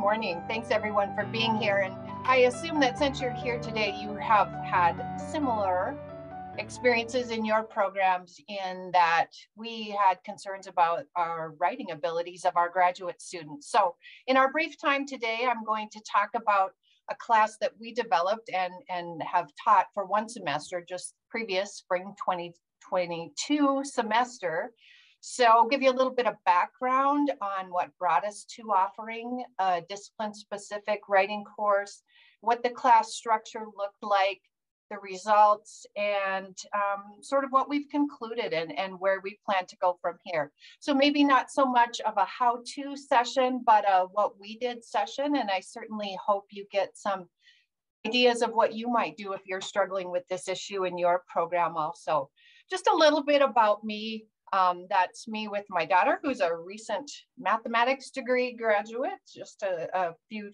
morning. Thanks everyone for being here. And I assume that since you're here today, you have had similar experiences in your programs in that we had concerns about our writing abilities of our graduate students. So in our brief time today, I'm going to talk about a class that we developed and have taught for one semester, just previous spring 2022 semester. So I'll give you a little bit of background on what brought us to offering a discipline-specific writing course, what the class structure looked like, the results, and sort of what we've concluded and where we plan to go from here. So maybe not so much of a how-to session, but a what we did session. And I certainly hope you get some ideas of what you might do if you're struggling with this issue in your program also. Just a little bit about me. That's me with my daughter, who's a recent mathematics degree graduate just a few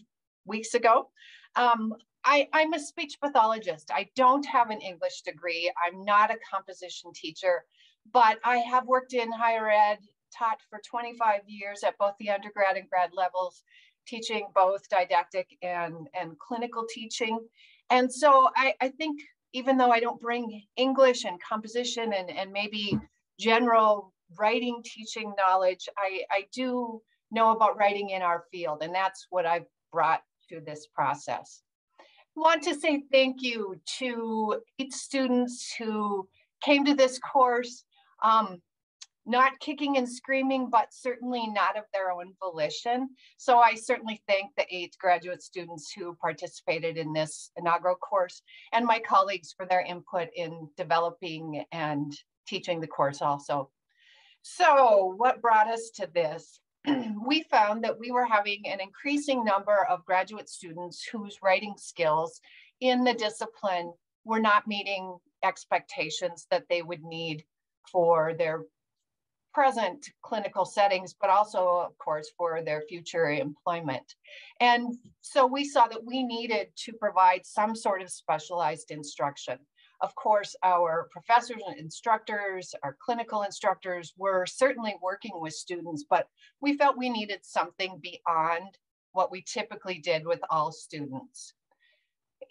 weeks ago. I'm a speech pathologist. I don't have an English degree. I'm not a composition teacher, but I have worked in higher ed, taught for 25 years at both the undergrad and grad levels, teaching both didactic and clinical teaching. And so I think even though I don't bring English and composition and maybe general writing teaching knowledge, I do know about writing in our field, and that's what I've brought to this process. I want to say thank you to 8 students who came to this course, not kicking and screaming, but certainly not of their own volition. So I certainly thank the 8 graduate students who participated in this inaugural course and my colleagues for their input in developing and teaching the course also. So what brought us to this? We found that we were having an increasing number of graduate students whose writing skills in the discipline were not meeting expectations that they would need for their present clinical settings, but also, of course, for their future employment. And so we saw that we needed to provide some sort of specialized instruction. Of course, our professors and instructors, our clinical instructors were certainly working with students, but we felt we needed something beyond what we typically did with all students.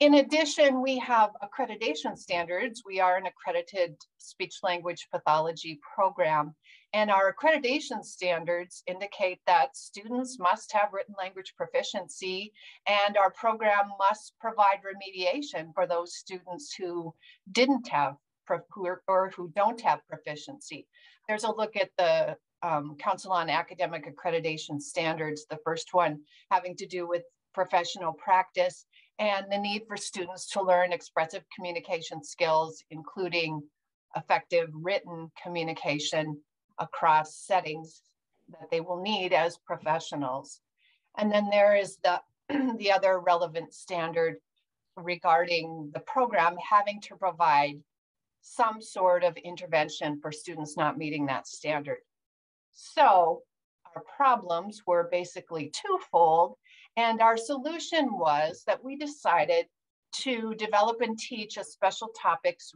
In addition, we have accreditation standards. We are an accredited speech-language pathology program, and our accreditation standards indicate that students must have written language proficiency, and our program must provide remediation for those students who didn't have or who don't have proficiency. There's a look at the Council on Academic Accreditation Standards, the first one having to do with professional practice and the need for students to learn expressive communication skills, including effective written communication across settings that they will need as professionals. And then there is the other relevant standard regarding the program having to provide some sort of intervention for students not meeting that standard. So our problems were basically twofold. And our solution was that we decided to develop and teach a special topics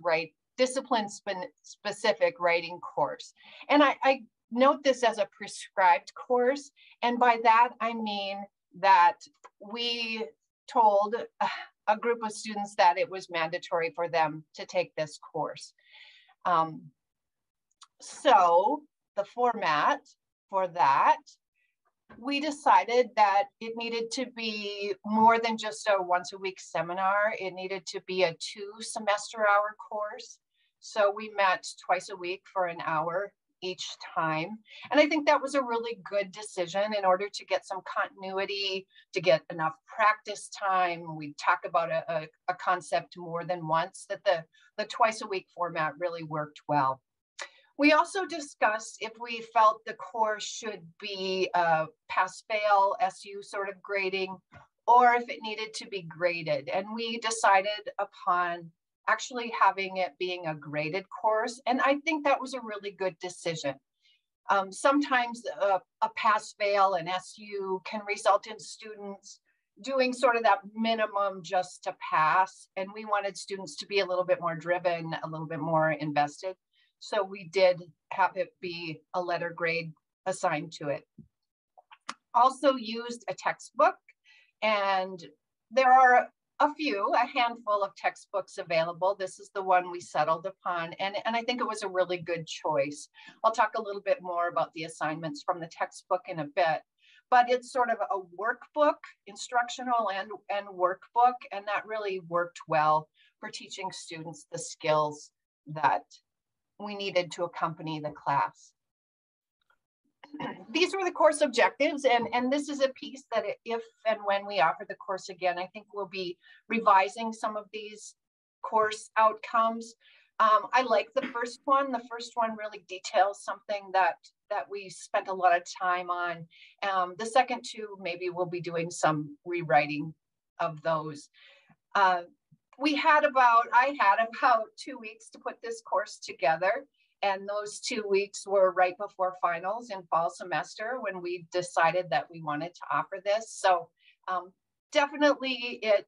discipline-specific writing course. And I note this as a prescribed course. And by that, I mean that we told a group of students that it was mandatory for them to take this course. So the format for that, we decided that it needed to be more than just a once-a-week seminar. It needed to be a 2-semester-hour course. So we met twice a week for an hour each time. And I think that was a really good decision in order to get some continuity, to get enough practice time. We talk about a concept more than once, that the twice-a-week format really worked well. We also discussed if we felt the course should be a pass-fail SU sort of grading, or if it needed to be graded. And we decided upon actually having it being a graded course. And I think that was a really good decision. Sometimes a pass-fail and SU can result in students doing sort of that minimum just to pass. And we wanted students to be a little bit more driven, a little bit more invested. So we did have it be a letter grade assigned to it. Also used a textbook And there are a handful of textbooks available. This is the one we settled upon, and I think it was a really good choice. I'll talk a little bit more about the assignments from the textbook in a bit, but it's sort of a workbook, instructional and workbook, and that really worked well for teaching students the skills that we needed to accompany the class. These were the course objectives, and this is a piece that if and when we offer the course again, I think we'll be revising some of these course outcomes. I like the first one. The first one really details something that we spent a lot of time on. The second two, maybe we'll be doing some rewriting of those. I had about 2 weeks to put this course together. And those 2 weeks were right before finals in fall semester when we decided that we wanted to offer this. So definitely it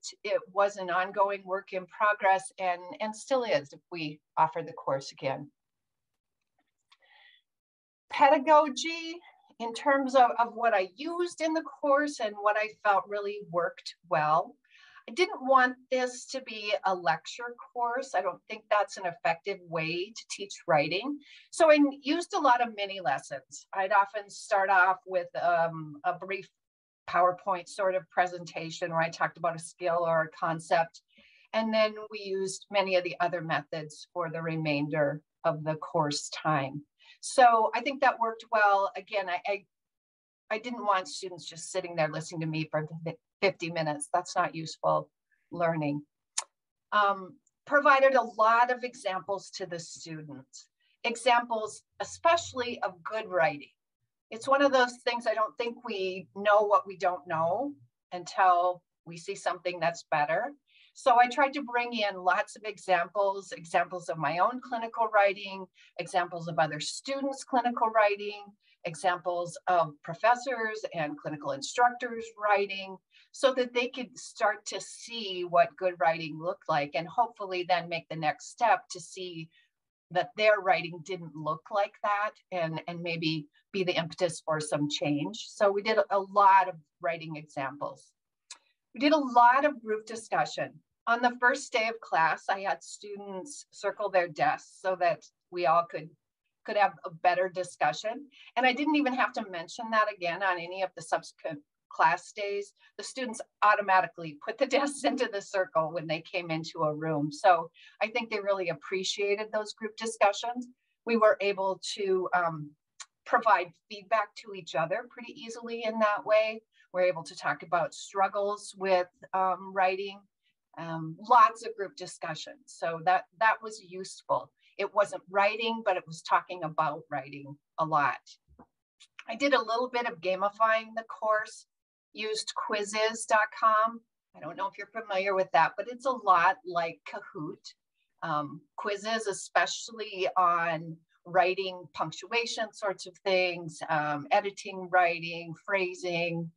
was an ongoing work in progress and still is if we offer the course again. Pedagogy, in terms of what I used in the course and what I felt really worked well. I didn't want this to be a lecture course. I don't think that's an effective way to teach writing. So I used a lot of mini lessons. I'd often start off with a brief PowerPoint sort of presentation where I talked about a skill or a concept. And then we used many of the other methods for the remainder of the course time. So I think that worked well. Again, I didn't want students just sitting there listening to me for 50 minutes. That's not useful learning. Provided a lot of examples to the students. Examples, especially of good writing. It's one of those things I don't think we know what we don't know until we see something that's better. So I tried to bring in lots of examples of my own clinical writing, examples of other students' clinical writing, examples of professors and clinical instructors writing, so that they could start to see what good writing looked like and hopefully then make the next step to see that their writing didn't look like that and maybe be the impetus for some change. So we did a lot of writing examples. We did a lot of group discussion. On the first day of class, I had students circle their desks so that we all could have a better discussion. And I didn't even have to mention that again on any of the subsequent class days. The students automatically put the desks into the circle when they came into a room. So I think they really appreciated those group discussions. We were able to provide feedback to each other pretty easily in that way. We're able to talk about struggles with writing, lots of group discussions. So that was useful. It wasn't writing, but it was talking about writing a lot. I did a little bit of gamifying the course, used quizzes.com. I don't know if you're familiar with that, but it's a lot like Kahoot. Quizzes, especially on writing, punctuation sorts of things, editing, writing, phrasing,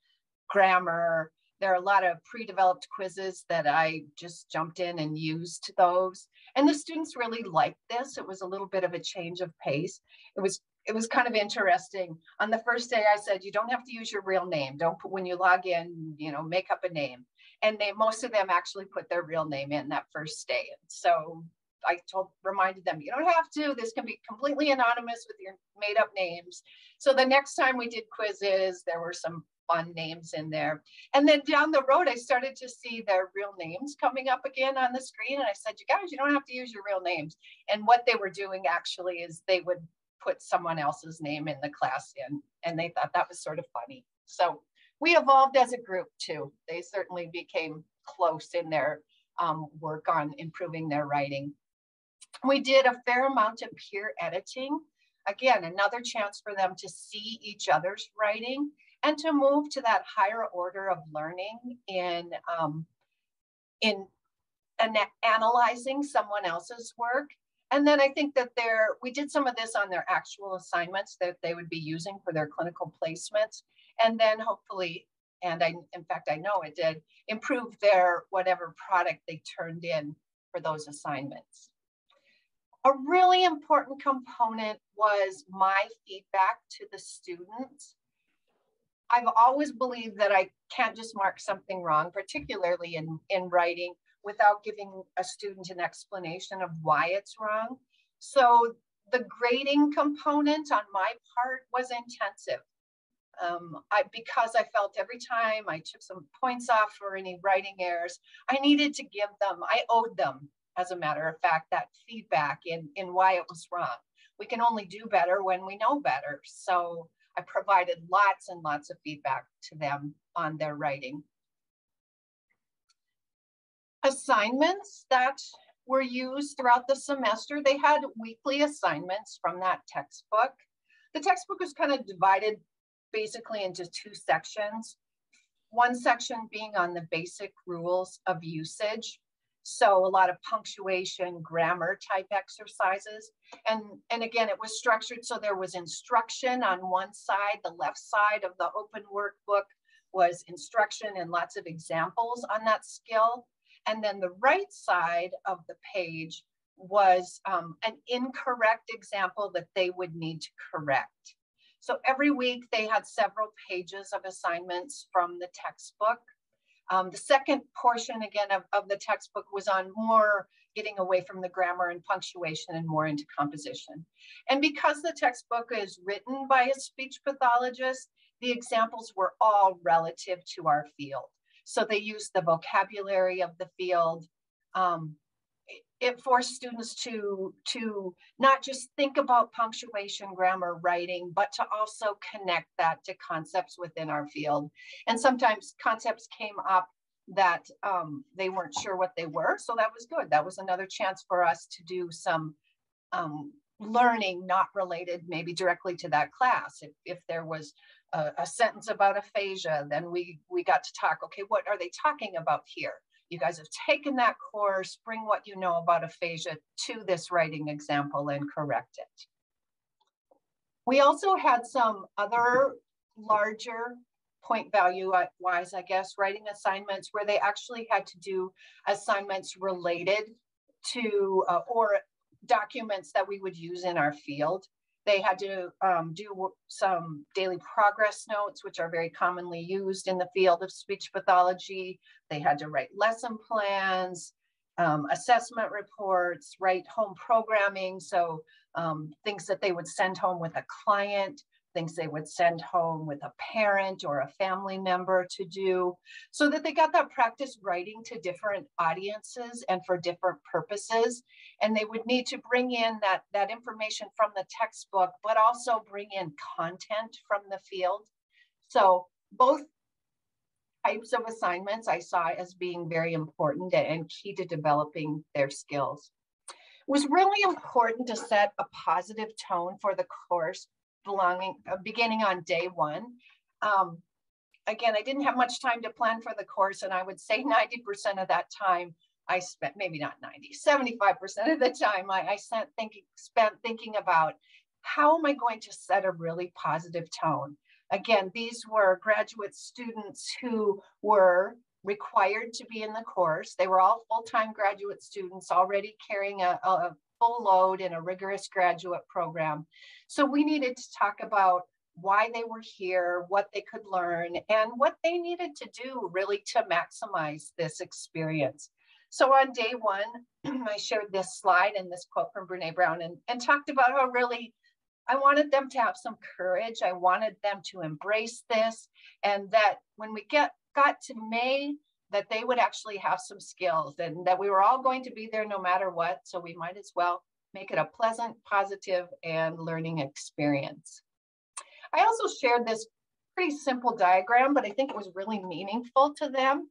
grammar. There are a lot of pre-developed quizzes that I just jumped in and used those. And the students really liked this. It was a little bit of a change of pace. It was kind of interesting. On the first day, I said, you don't have to use your real name. Don't put, when you log in, make up a name. And most of them actually put their real name in that first day. So I reminded them, you don't have to, this can be completely anonymous with your made up names. So the next time we did quizzes, there were some fun names in there. And then down the road, I started to see their real names coming up again on the screen. And I said, you guys, you don't have to use your real names. And what they were doing actually is they would put someone else's name in the class in, and they thought that was sort of funny. So we evolved as a group too. They certainly became close in their work on improving their writing. We did a fair amount of peer editing. Again, another chance for them to see each other's writing and to move to that higher order of learning in analyzing someone else's work. And then I think that we did some of this on their actual assignments that they would be using for their clinical placements. And then hopefully, in fact, I know it did, improve their whatever product they turned in for those assignments. A really important component was my feedback to the students. I've always believed that I can't just mark something wrong, particularly in writing, without giving a student an explanation of why it's wrong. So the grading component on my part was intensive. Because I felt every time I took some points off for any writing errors, I needed to give them, I owed them, as a matter of fact, that feedback in why it was wrong. We can only do better when we know better. So I provided lots and lots of feedback to them on their writing. Assignments that were used throughout the semester, they had weekly assignments from that textbook. The textbook was kind of divided basically into two sections. One section being on the basic rules of usage. So a lot of punctuation, grammar type exercises. And again, it was structured so there was instruction on one side. The left side of the open workbook was instruction and lots of examples on that skill. And then the right side of the page was an incorrect example that they would need to correct. So every week they had several pages of assignments from the textbook. The second portion, again, of the textbook was on more getting away from the grammar and punctuation and more into composition. And because the textbook is written by a speech pathologist, the examples were all relative to our field. So they used the vocabulary of the field. It forced students to not just think about punctuation, grammar, writing, but to also connect that to concepts within our field. And sometimes concepts came up that they weren't sure what they were. So that was good. That was another chance for us to do some learning not related maybe directly to that class. If there was a sentence about aphasia, then we got to talk, okay, what are they talking about here? You guys have taken that course, bring what you know about aphasia to this writing example and correct it. We also had some other larger point value wise, I guess, writing assignments where they actually had to do assignments related to or documents that we would use in our field. They had to do some daily progress notes, which are very commonly used in the field of speech pathology. They had to write lesson plans, assessment reports, write home programming. So things that they would send home with a client, things they would send home with a parent or a family member to do, so that they got that practice writing to different audiences and for different purposes. And they would need to bring in that information from the textbook, but also bring in content from the field. So both types of assignments I saw as being very important and key to developing their skills. It was really important to set a positive tone for the course beginning on day one. Again, I didn't have much time to plan for the course, and I would say 90% of that time I spent, maybe not 90, 75% of the time I spent thinking about how am I going to set a really positive tone. Again, these were graduate students who were required to be in the course. They were all full-time graduate students already carrying a full load in a rigorous graduate program. So we needed to talk about why they were here, what they could learn, and what they needed to do really to maximize this experience. So on day one, I shared this slide and this quote from Brene Brown and talked about how really I wanted them to have some courage. I wanted them to embrace this, and that when we got to May, that they would actually have some skills and that we were all going to be there no matter what. So we might as well make it a pleasant, positive, and learning experience. I also shared this pretty simple diagram, but I think it was really meaningful to them.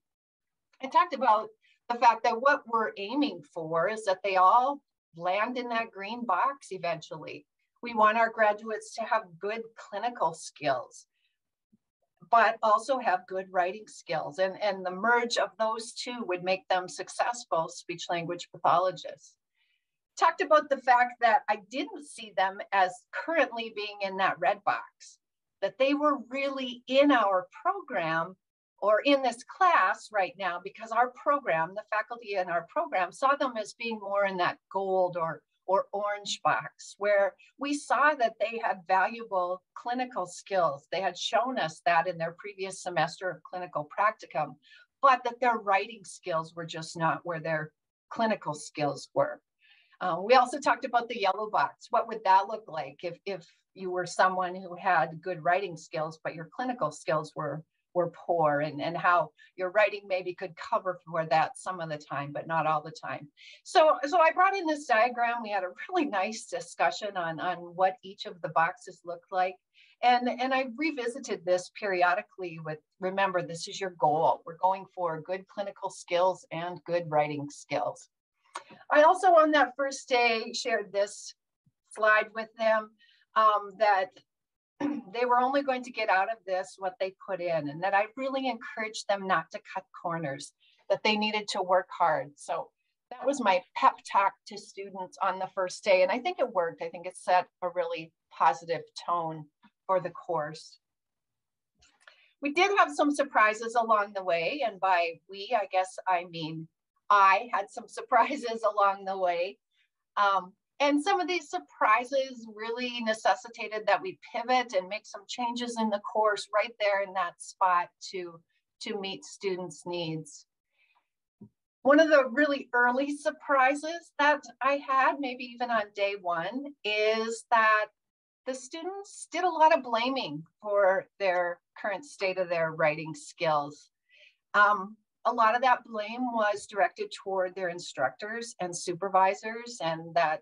I talked about the fact that what we're aiming for is that they all land in that green box eventually. We want our graduates to have good clinical skills, but also have good writing skills. And the merge of those two would make them successful speech language pathologists. Talked about the fact that I didn't see them as currently being in that red box, that they were really in our program or in this class right now, because our program, the faculty in our program, saw them as being more in that gold or or orange box, where we saw that they had valuable clinical skills. They had shown us that in their previous semester of clinical practicum, but that their writing skills were just not where their clinical skills were. We also talked about the yellow box. What would that look like if you were someone who had good writing skills, but your clinical skills were poor, and how your writing maybe could cover for that some of the time, but not all the time. So I brought in this diagram. We had a really nice discussion on what each of the boxes looked like. And I revisited this periodically with, remember, this is your goal. We're going for good clinical skills and good writing skills. I also, on that first day, shared this slide with them that they were only going to get out of this what they put in, and that I really encouraged them not to cut corners, that they needed to work hard. So that was my pep talk to students on the first day, and I think it worked. I think it set a really positive tone for the course. We did have some surprises along the way, and by we, I guess I mean I had some surprises along the way. And some of these surprises really necessitated that we pivot and make some changes in the course right there in that spot to meet students' needs. One of the really early surprises that I had, maybe even on day one, is that the students did a lot of blaming for their current state of their writing skills. A lot of that blame was directed toward their instructors and supervisors, and that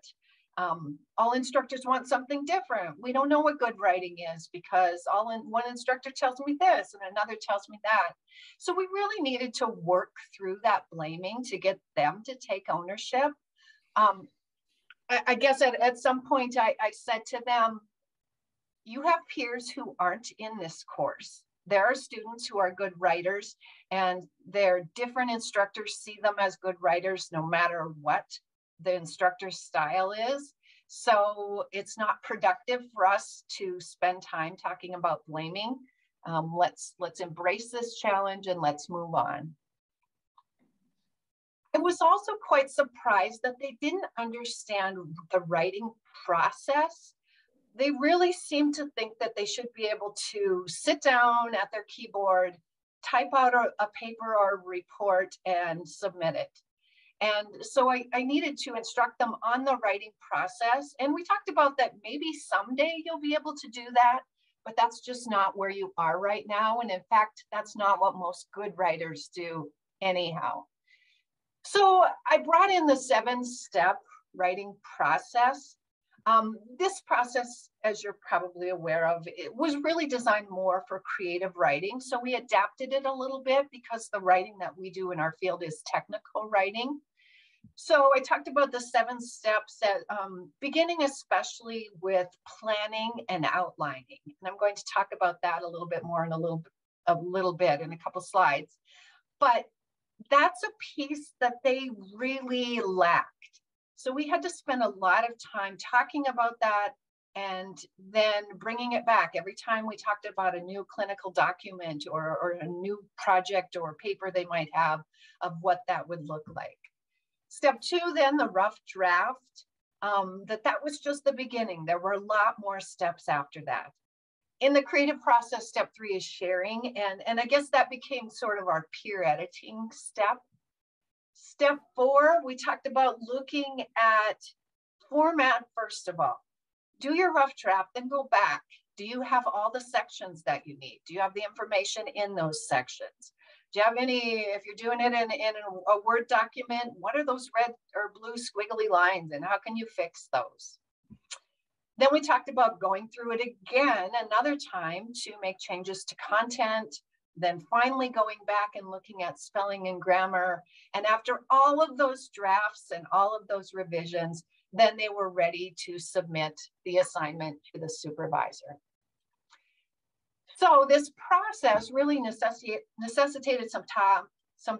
all instructors want something different. We don't know what good writing is because one instructor tells me this and another tells me that. So we really needed to work through that blaming to get them to take ownership. I guess at some point I said to them, you have peers who aren't in this course. There are students who are good writers, and their different instructors see them as good writers no matter what the instructor's style is. So it's not productive for us to spend time talking about blaming. Let's embrace this challenge and let's move on. I was also quite surprised that they didn't understand the writing process. They really seemed to think that they should be able to sit down at their keyboard, type out a paper or a report, and submit it. And so I needed to instruct them on the writing process. And we talked about that maybe someday you'll be able to do that, but that's just not where you are right now. And in fact, that's not what most good writers do anyhow. So I brought in the 7-step writing process. This process, as you're probably aware of, it was really designed more for creative writing. So we adapted it a little bit because the writing that we do in our field is technical writing. So I talked about the 7 steps, beginning especially with planning and outlining. And I'm going to talk about that a little bit more in a little bit in a couple slides. But that's a piece that they really lacked. So we had to spend a lot of time talking about that and then bringing it back every time we talked about a new clinical document or a new project or paper they might have of what that would look like. Step 2, then the rough draft, that was just the beginning. There were a lot more steps after that. In the creative process, step 3 is sharing. And I guess that became sort of our peer editing step. Step 4, we talked about looking at format first of all. Do your rough draft, then go back. Do you have all the sections that you need? Do you have the information in those sections? Do you have any, if you're doing it in a Word document, what are those red or blue squiggly lines and how can you fix those? Then we talked about going through it again another time to make changes to content, then finally going back and looking at spelling and grammar. And after all of those drafts and all of those revisions, then they were ready to submit the assignment to the supervisor. So this process really necessitated some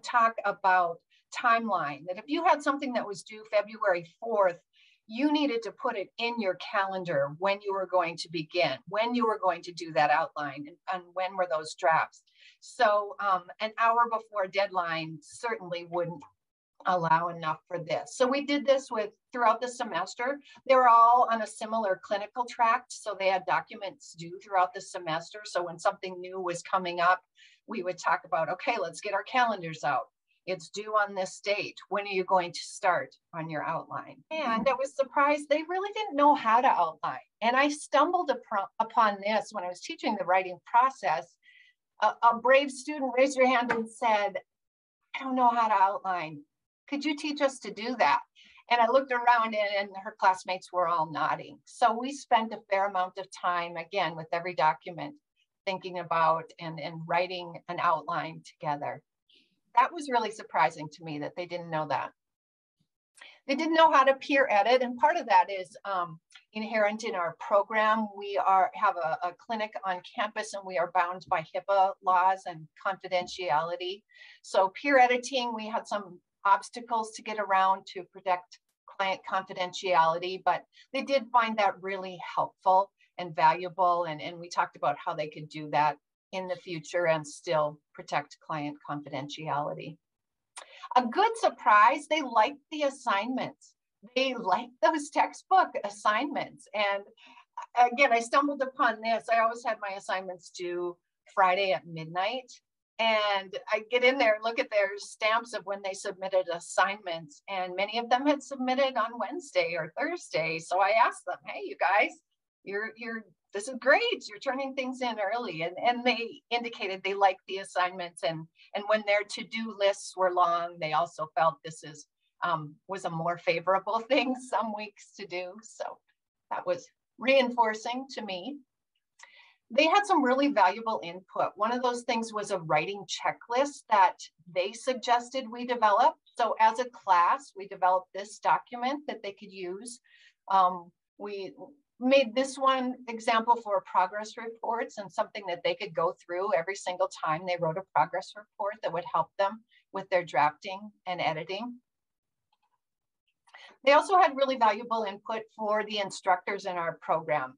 talk about timeline, that if you had something that was due February 4th, you needed to put it in your calendar when you were going to begin, when you were going to do that outline, and when were those drafts. So an hour before deadline certainly wouldn't allow enough for this. So we did this throughout the semester. They were all on a similar clinical track, so they had documents due throughout the semester. So when something new was coming up, we would talk about, okay, let's get our calendars out. It's due on this date. When are you going to start on your outline? And I was surprised they really didn't know how to outline. And I stumbled upon this when I was teaching the writing process. A brave student raised her hand and said, I don't know how to outline. Could you teach us to do that? And I looked around and her classmates were all nodding. So we spent a fair amount of time, again, with every document, thinking about and writing an outline together. That was really surprising to me that they didn't know that. They didn't know how to peer edit, and part of that is inherent in our program. We have a clinic on campus, and we are bound by HIPAA laws and confidentiality. So peer editing, we had some obstacles to get around to protect client confidentiality, but they did find that really helpful and valuable, and we talked about how they could do that in the future and still protect client confidentiality. A good surprise, they liked the assignments. They liked those textbook assignments. And again, I stumbled upon this. I always had my assignments due Friday at midnight. And I get in there and look at their stamps of when they submitted assignments. And many of them had submitted on Wednesday or Thursday. So I asked them, hey, you guys, this is great. You're turning things in early. And they indicated they liked the assignments. And when their to-do lists were long, they also felt this was a more favorable thing some weeks to do. So that was reinforcing to me. They had some really valuable input. One of those things was a writing checklist that they suggested we develop. So as a class, we developed this document that they could use. We made this one example for progress reports and something that they could go through every single time they wrote a progress report that would help them with their drafting and editing. They also had really valuable input for the instructors in our program.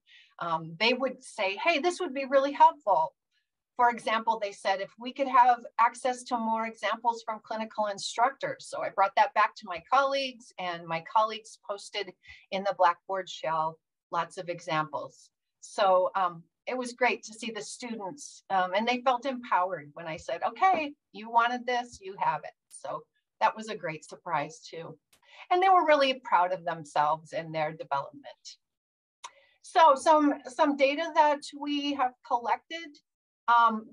They would say, hey, this would be really helpful. For example, they said, if we could have access to more examples from clinical instructors. So I brought that back to my colleagues, and my colleagues posted in the Blackboard shell lots of examples. So it was great to see the students, and they felt empowered when I said, okay, you wanted this, you have it. So that was a great surprise too. And they were really proud of themselves and their development. So some data that we have collected.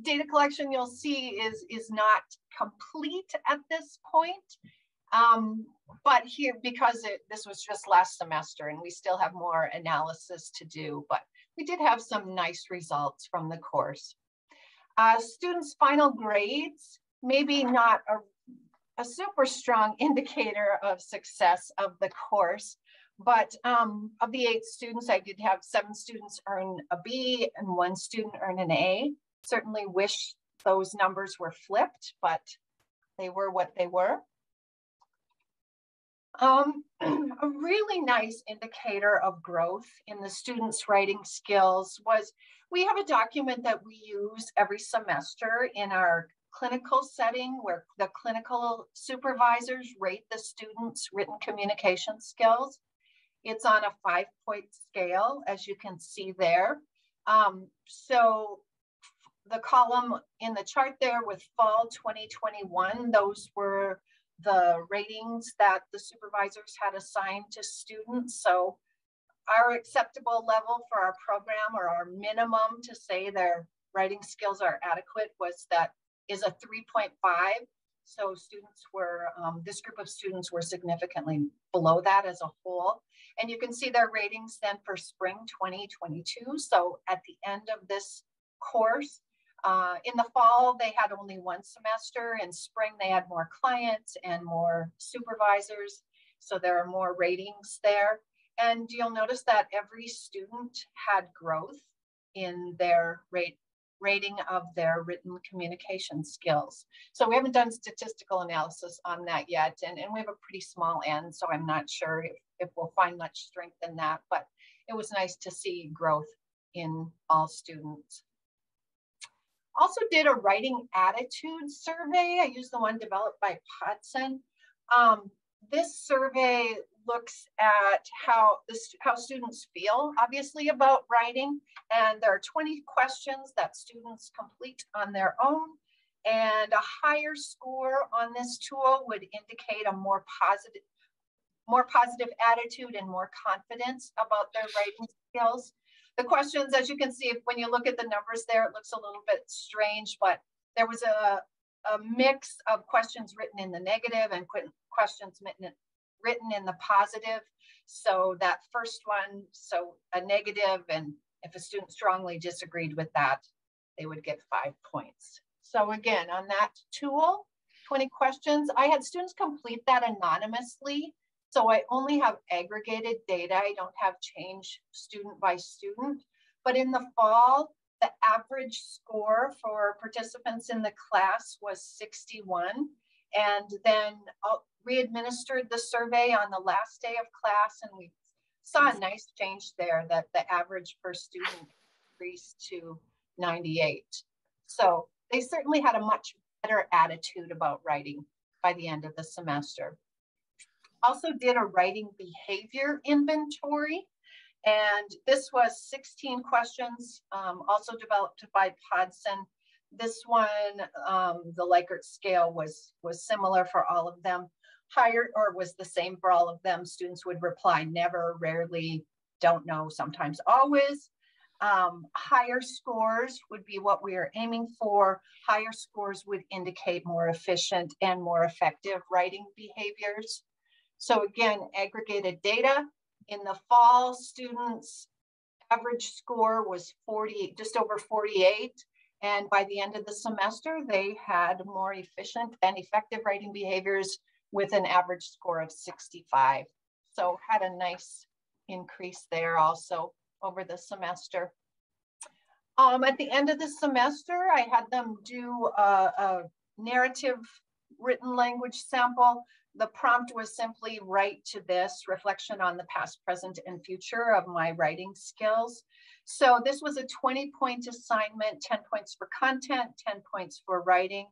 Data collection, you'll see, is not complete at this point. But here, because this was just last semester and we still have more analysis to do, but we did have some nice results from the course. Students' final grades, maybe not a super strong indicator of success of the course, but of the 8 students, I did have 7 students earn a B and 1 student earn an A. Certainly wish those numbers were flipped, but they were what they were. A really nice indicator of growth in the students' writing skills was, we have a document that we use every semester in our clinical setting where the clinical supervisors rate the students' written communication skills. It's on a 5-point scale, as you can see there. So the column in the chart there with fall 2021, those were the ratings that the supervisors had assigned to students. So our acceptable level for our program, or our minimum to say their writing skills are adequate, is a 3.5. So students were, this group of students were significantly below that as a whole. And you can see their ratings then for spring 2022. So at the end of this course, in the fall, they had only 1 semester. In spring, they had more clients and more supervisors. So there are more ratings there. And you'll notice that every student had growth in their rating of their written communication skills. So we haven't done statistical analysis on that yet. And we have a pretty small N, so I'm not sure if we'll find much strength in that, but it was nice to see growth in all students. Also did a writing attitude survey. I used the one developed by Potson. This survey looks at how students feel, obviously, about writing. And there are 20 questions that students complete on their own. And a higher score on this tool would indicate a more positive attitude and more confidence about their writing skills. The questions, as you can see, when you look at the numbers there, it looks a little bit strange, but there was a mix of questions written in the negative and questions written in the positive. So that first one, so a negative, and if a student strongly disagreed with that, they would get 5 points. So again, on that tool, 20 questions, I had students complete that anonymously. So I only have aggregated data. I don't have change student by student. But in the fall, the average score for participants in the class was 61. And then re-administered the survey on the last day of class, and we saw a nice change there, that the average per student increased to 98. So they certainly had a much better attitude about writing by the end of the semester. Also did a writing behavior inventory, and this was 16 questions, also developed by Podson. This one, the Likert scale was similar for all of them. Higher, or was the same for all of them. Students would reply never, rarely, don't know, sometimes always. Higher scores would be what we are aiming for. Higher scores would indicate more efficient and more effective writing behaviors. So again, aggregated data. In the fall, students' average score was 40, just over 48. And by the end of the semester, they had more efficient and effective writing behaviors with an average score of 65. So had a nice increase there also over the semester. At the end of the semester, I had them do a narrative written language sample. The prompt was simply write to this, reflection on the past, present, and future of my writing skills. So this was a 20-point assignment, 10 points for content, 10 points for writing.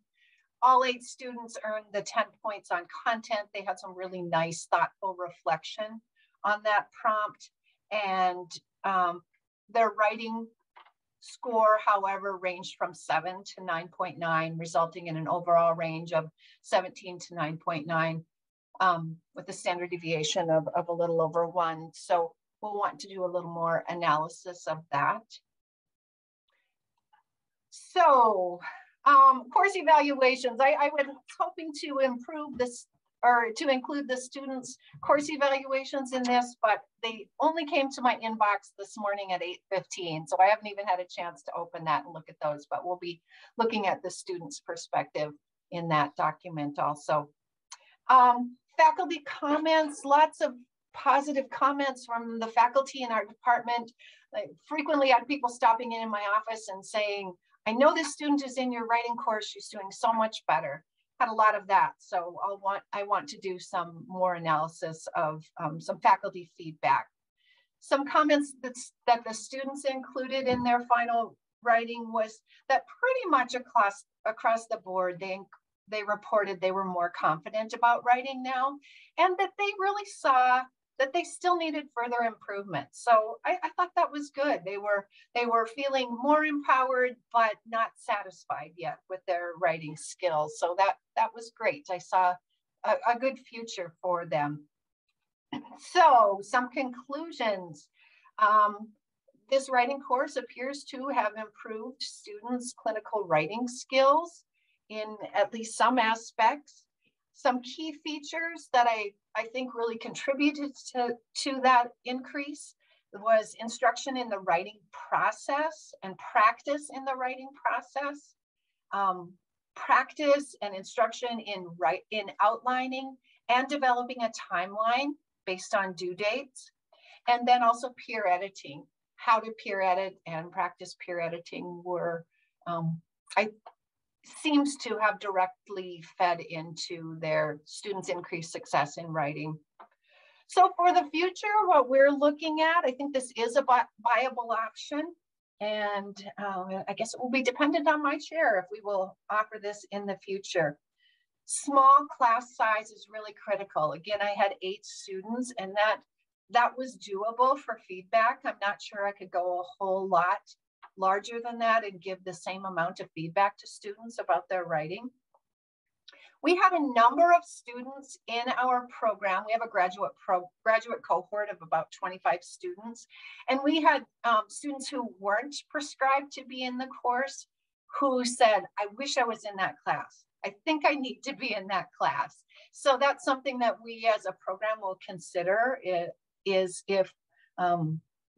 All 8 students earned the 10 points on content. They had some really nice, thoughtful reflection on that prompt. And their writing score, however, ranged from 7 to 9.9, resulting in an overall range of 17 to 9.9, with a standard deviation of a little over 1. So we'll want to do a little more analysis of that. So course evaluations, I was hoping to improve this, or to include the students' course evaluations in this, but they only came to my inbox this morning at 8:15. So I haven't even had a chance to open that and look at those, but we'll be looking at the students' perspective in that document also. Faculty comments, lots of positive comments from the faculty in our department. I frequently had people stopping in my office and saying, I know this student is in your writing course, she's doing so much better. Had a lot of that. So I want to do some more analysis of some faculty feedback. Some comments that the students included in their final writing was that pretty much across the board, they reported they were more confident about writing now, and that they really saw that they still needed further improvement. So I thought that was good. They were feeling more empowered, but not satisfied yet with their writing skills. So that was great. I saw a good future for them. So some conclusions. This writing course appears to have improved students' clinical writing skills in at least some aspects. Some key features that I think really contributed to that increase was instruction in the writing process and practice in the writing process, practice and instruction in outlining and developing a timeline based on due dates, and then also peer editing. How to peer edit and practice peer editing were, seems to have directly fed into their students' increased success in writing. So for the future, what we're looking at, I think this is a viable option. And I guess it will be dependent on my chair if we will offer this in the future. Small class size is really critical. Again, I had 8 students, and that was doable for feedback. I'm not sure I could go a whole lot larger than that and give the same amount of feedback to students about their writing. We had a number of students in our program. We have a graduate cohort of about 25 students. And we had students who weren't prescribed to be in the course who said, I wish I was in that class. I think I need to be in that class. So that's something that we as a program will consider, is if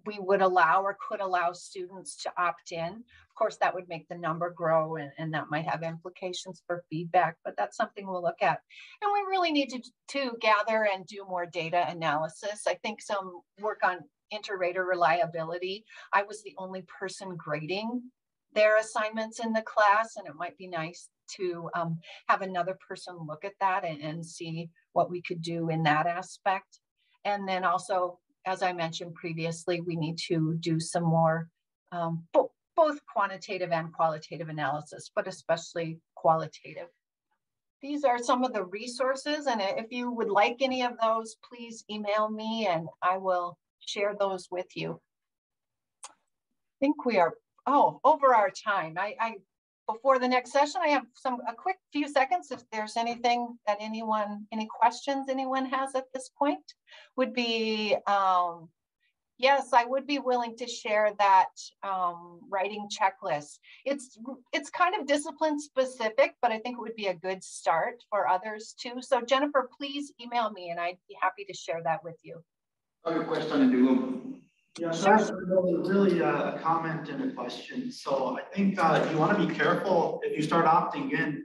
we would allow or could allow students to opt in. Of course, that would make the number grow, and that might have implications for feedback, but that's something we'll look at. And we really need to gather and do more data analysis. I think some work on inter-rater reliability. I was the only person grading their assignments in the class, and it might be nice to have another person look at that and see what we could do in that aspect. And then also, as I mentioned previously, we need to do some more both quantitative and qualitative analysis, but especially qualitative. These are some of the resources, and if you would like any of those, please email me and I will share those with you. I think we are over our time. Before the next session, I have a quick few seconds. If there's anything that any questions anyone has at this point, would be, yes, I would be willing to share that writing checklist. It's kind of discipline specific, but I think it would be a good start for others too. So Jennifer, please email me and I'd be happy to share that with you. I have a question in the room. Yeah, so that's really a comment and a question. So I think you want to be careful if you start opting in,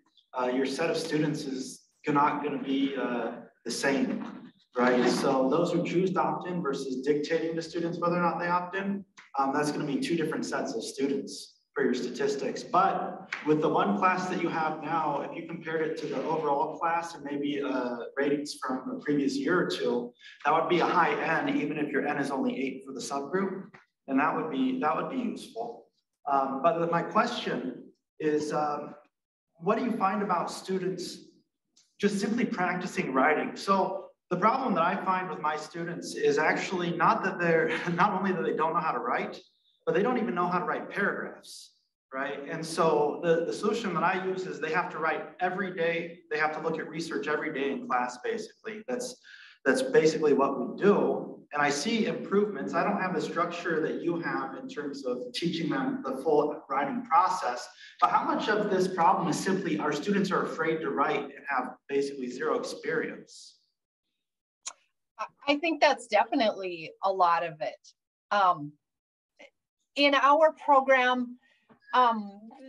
your set of students is not going to be the same, right? So those who choose to opt in versus dictating to students whether or not they opt in, that's going to be 2 different sets of students for your statistics. But with the one class that you have now, if you compared it to the overall class and maybe ratings from the previous year or 2, that would be a high N, even if your N is only 8 for the subgroup, and that would be useful. But my question is, what do you find about students just simply practicing writing? So the problem that I find with my students is actually not only that they don't know how to write, but they don't even know how to write paragraphs, right? And so the solution that I use is they have to write every day. They have to look at research every day in class, basically. That's basically what we do. And I see improvements. I don't have the structure that you have in terms of teaching them the full writing process, but how much of this problem is simply our students are afraid to write and have basically 0 experience? I think that's definitely a lot of it. In our program,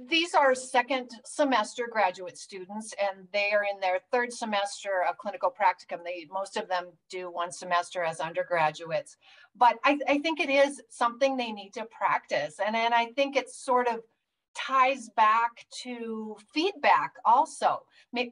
these are 2nd semester graduate students, and they are in their 3rd semester of clinical practicum. Most of them do 1 semester as undergraduates, but I think it is something they need to practice. And I think it sort of ties back to feedback also.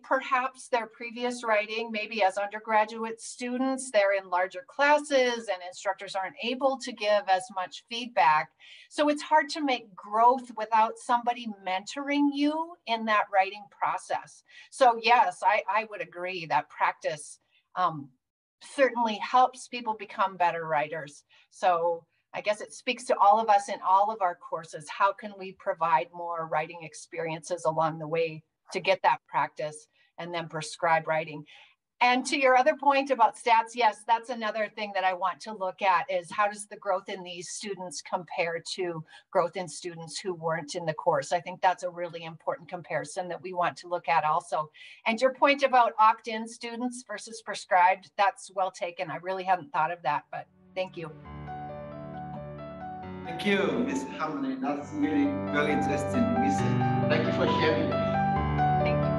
Perhaps their previous writing, maybe as undergraduate students, they're in larger classes and instructors aren't able to give as much feedback. So it's hard to make growth without somebody mentoring you in that writing process. So yes, I would agree that practice certainly helps people become better writers. So I guess it speaks to all of us in all of our courses. How can we provide more writing experiences along the way to get that practice and then prescribe writing? And to your other point about stats, yes, that's another thing that I want to look at is how does the growth in these students compare to growth in students who weren't in the course? I think that's a really important comparison that we want to look at also. And your point about opt-in students versus prescribed, that's well taken. I really hadn't thought of that, but thank you. Thank you, Ms. Harmon. That's really very interesting research. Thank you for sharing. Thank you.